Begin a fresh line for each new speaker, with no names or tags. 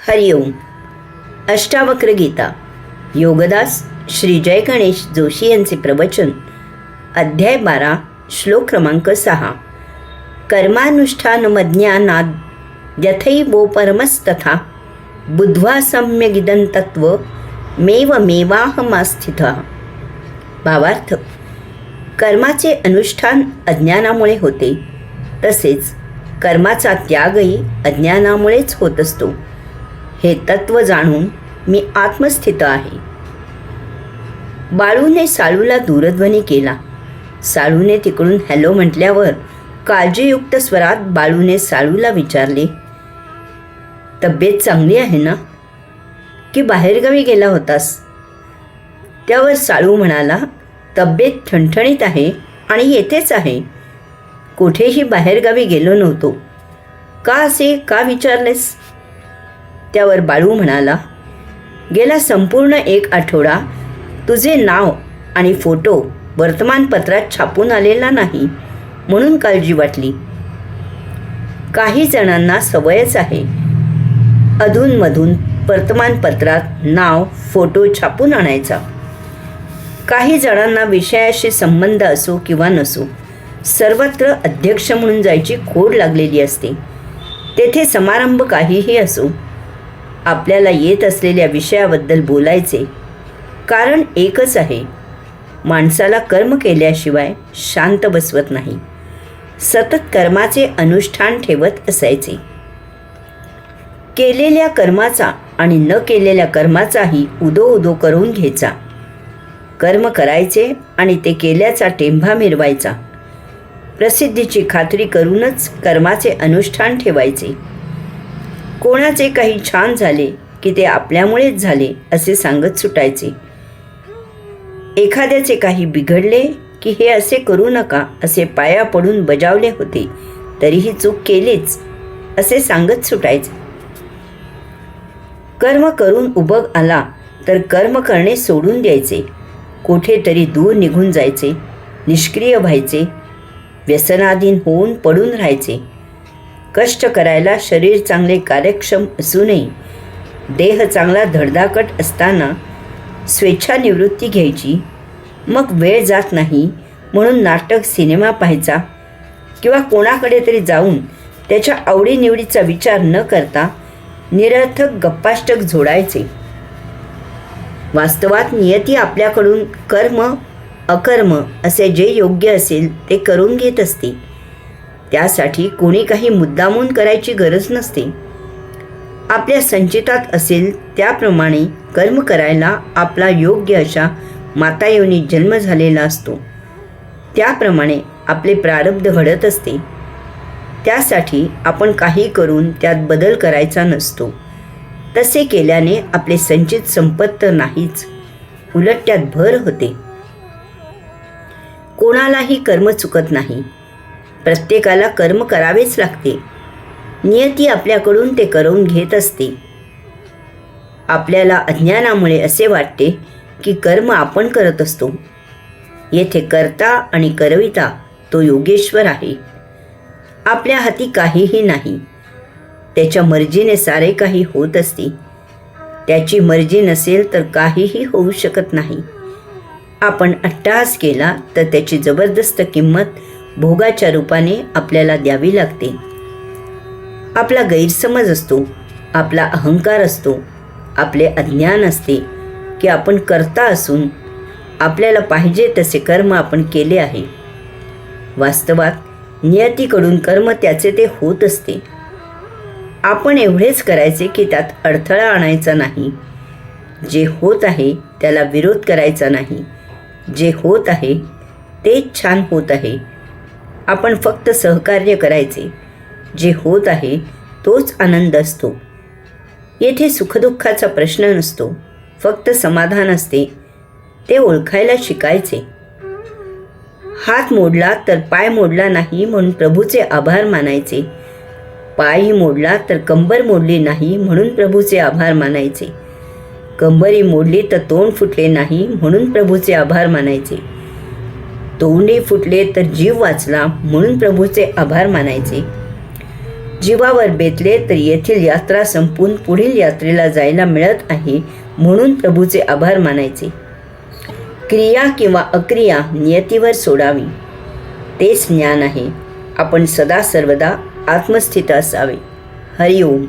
हरिओम. अष्टावक्र गीता, योगदास श्री जय गणेश जोशी यांचे प्रवचन. अध्याय 12, श्लोक क्रमांक 6. कर्मानुष्ठानमज्ञानाद् यथैवो परमस्तथा बुद्ध्वा सम्यगिदं तत्व मेवमेवाहमास्थितः. भावार्थ: कर्माचे अनुष्ठान अज्ञानामुळे होते, तसेच कर्माचा त्यागही अज्ञानामुळेच होत असतो. हे तत्व जाणून मी आत्मस्थित आहे. बाळूने साळूला दूरध्वनी केला. साळूने तिकडून हॅलो म्हटल्यावर काळजीयुक्त स्वरात बाळूने साळूला विचारले, तब्येत चांगली आहे ना, की बाहेरगावी गेला होतास? त्यावर साळू म्हणाला, तब्येत ठणठणीत आहे आणि येथेच आहे. कुठेही बाहेरगावी गेलो नव्हतो. का असे का विचारलेस? त्यावर बाळू म्हणाला, गेला संपूर्ण 1 आठवडा तुझे नाव आणि फोटो वर्तमानपत्रात छापून आलेला नाही, म्हणून काळजी वाटली. काही जणांना सवयच आहे अधूनमधून वर्तमानपत्रात नाव फोटो छापून आणायचा. काही जणांना विषयाशी संबंध असो किंवा नसो, सर्वत्र अध्यक्ष म्हणून जायची खोड लागलेली असते. तेथे समारंभ काहीही असो, आपल्याला येत असलेल्या विषयाबद्दल बोलायचे कारण एकच आहे, माणसाला कर्म केल्याशिवाय शांत बसवत नाही. सतत कर्माचे अनुष्ठान ठेवत असायचे. केलेल्या कर्माचा आणि न केलेल्या कर्माचाही उदो उदो करून घ्यायचा. कर्म करायचे आणि ते केल्याचा टेंभा मिरवायचा. प्रसिद्धीची खात्री करूनच कर्माचे अनुष्ठान ठेवायचे. कोणाचे काही छान झाले की ते आपल्यामुळेच झाले असे सांगत सुटायचे. एखाद्याचे काही बिघडले की हे असे करू नका असे पाया पडून बजावले होते, तरीही चूक केलीच असे सांगत सुटायचे. कर्म करून उबग आला तर कर्म करणे सोडून द्यायचे. कुठेतरी दूर निघून जायचे, निष्क्रिय व्हायचे, व्यसनाधीन होऊन पडून राहायचे. कष्ट करायला शरीर चांगले कार्यक्षम असूनही देह चांगला धडधाकट असताना स्वेच्छानिवृत्ती घ्यायची. मग वेळ जात नाही म्हणून नाटक सिनेमा पाहायचा किंवा कोणाकडे तरी जाऊन त्याच्या आवडीनिवडीचा विचार न करता निरर्थक गप्पाष्टक जोडायचे. वास्तवात नियती आपल्याकडून कर्म अकर्म असे जे योग्य असेल ते करून घेत असते. त्यासाठी कोणी काही मुद्दामून करायची गरज नसते. आपल्या संचितात असेल त्याप्रमाणे कर्म करायला आपला योग्य अशा मातायोनीत जन्म झालेला असतो. त्याप्रमाणे आपले प्रारब्ध घडत असते. त्यासाठी आपण काही करून त्यात बदल करायचा नसतो. तसे केल्याने आपले संचित संपत तर नाहीच, उलट त्यात भर होते. कोणालाही कर्म चुकत नाही. प्रत्येकाला कर्म करावेच लागते. नियती आपल्याकडून ते करून घेत असते. आपल्याला अज्ञानामुळे असे वाटते की कर्म आपण करत असतो. येथे कर्ता आणि करविता तो योगेश्वर आहे. आपल्या हाती काहीही नाही. त्याच्या मर्जीने सारे काही होत असते. त्याची मर्जी नसेल तर काहीही होऊ शकत नाही. आपण अट्टहास केला तर त्याची जबरदस्त किंमत भोगाच्या रूपाने आपल्याला द्यावी लागते. आपला गैरसमज असतो, आपला अहंकार असतो, आपले अज्ञान असते की आपण कर्ता असून आपल्याला पाहिजे तसे कर्म आपण केले आहे. वास्तवात नियतीकडून कर्म त्याचे ते होत असते. आपण एवढेच करायचे की त्यात अडथळा आणायचा नाही. जे होत आहे त्याला विरोध करायचा नाही. जे होत आहे तेच छान होत आहे. आपण फक्त सहकार्य करायचे. जे होत आहे तोच आनंद असतो. येथे सुखदुःखाचा प्रश्न नसतो, फक्त समाधान असते. ते ओळखायला शिकायचे. हात मोडला तर पाय मोडला नाही म्हणून प्रभूचे आभार मानायचे. पायही मोडला तर कंबर मोडली नाही म्हणून प्रभूचे आभार मानायचे. कंबरी मोडली तर तोंड फुटले नाही म्हणून प्रभूचे आभार मानायचे. तोंडही फुटले तर जीव वाचला म्हणून प्रभूचे आभार मानायचे. जीवावर बेतले तर येथील यात्रा संपून पुढील यात्रेला जायला मिळत आहे म्हणून प्रभूचे आभार मानायचे. क्रिया किंवा अक्रिया नियतीवर सोडावी, तेच ज्ञान आहे. आपण सदा सर्वदा आत्मस्थित असावे. हरिओम.